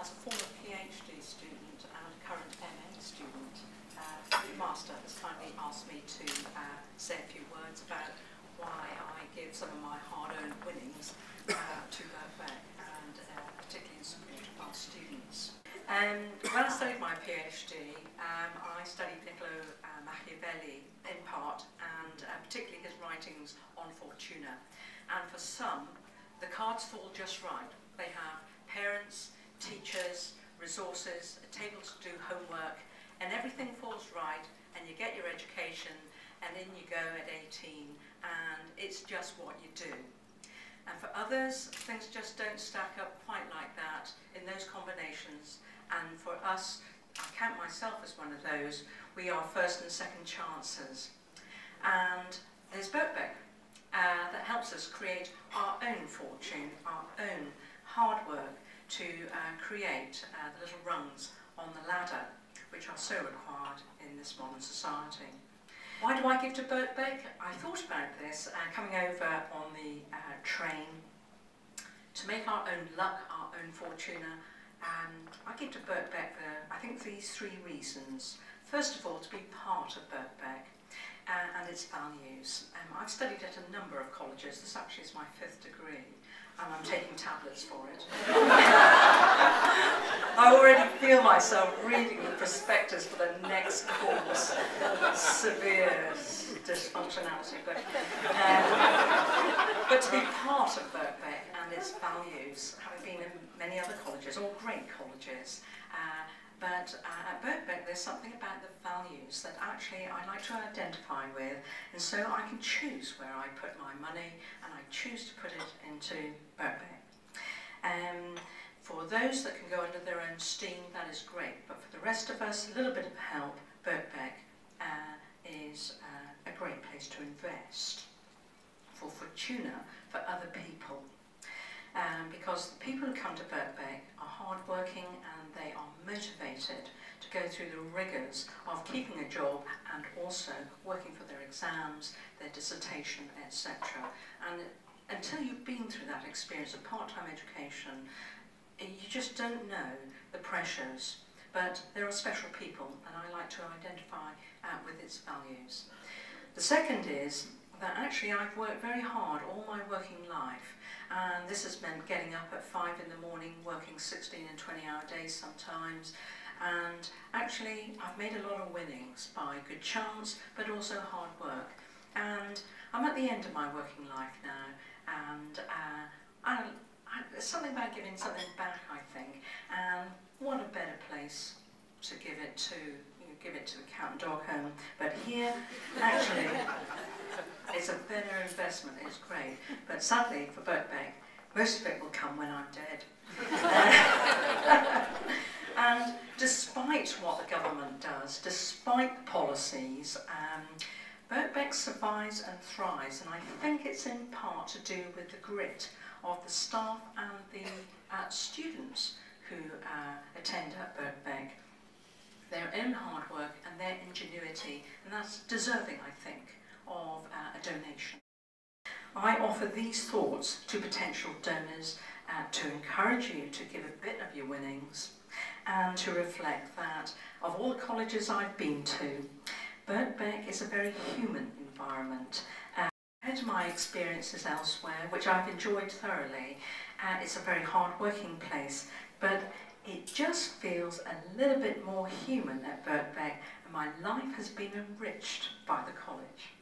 as a former PhD student and a current MA student, the Master has kindly asked me to say a few words about why I give some of my hard-earned winnings to Birkbeck, and particularly in support of our students. When I studied my PhD, I studied Niccolo Machiavelli in part, and particularly his writings on Fortuna. And for some, the cards fall just right. They have parents, teachers, resources, a table to do homework, and everything falls right, and you get your education, and in you go at 18, and it's just what you do. And for others, things just don't stack up quite like that in those combinations. And for us, I count myself as one of those, we are first and second chances. And there's Birkbeck that helps us create our own fortune, our own hard work to create the little rungs on the ladder, which are so required in this modern society. Why do I give to Birkbeck? I thought about this coming over on the train to make our own luck, our own fortuna. I give to Birkbeck for, I think, these three reasons. First of all, to be part of Birkbeck and its values. I've studied at a number of colleges. This actually is my 5th degree, and I'm taking tablets for it. I already feel myself reading the prospectus for the next course. Severe dysfunctionality. But to be part of Birkbeck and its values, having been in many other colleges, all great colleges, but at Birkbeck there's something about the values that actually I like to identify with, and so I can choose where I put my money, and I choose to put it into Birkbeck. For those that can go under their own steam, that is great, but for the rest of us, a little bit of help, Birkbeck is a great place to invest for fortuna for other people. Because the people who come to Birkbeck are hardworking and they are motivated to go through the rigours of keeping a job and also working for their exams, their dissertation, etc. And until you've been through that experience of part-time education, you just don't know the pressures. But there are special people, and I like to identify with its values. The second is that actually I've worked very hard all my working life, and this has meant getting up at 5 in the morning, working 16 and 20-hour days sometimes, and actually I've made a lot of winnings by good chance, but also hard work. And I'm at the end of my working life now, and there's something about giving something back, I think, and what a better place to give it to. You give it to the cat and dog home, but here, actually, it's a better investment. It's great, but sadly for Birkbeck, most of it will come when I'm dead. And despite what the government does, despite the policies, Birkbeck survives and thrives, and I think it's in part to do with the grit of the staff and the students who attend at Birkbeck. Their own hard work and their ingenuity, and that's deserving, I think, of a donation. I offer these thoughts to potential donors to encourage you to give a bit of your winnings and to reflect that of all the colleges I've been to, Birkbeck is a very human environment. Compared to my experiences elsewhere, which I've enjoyed thoroughly, it's a very hard-working place, but it just feels a little bit more human at Birkbeck, and my life has been enriched by the college.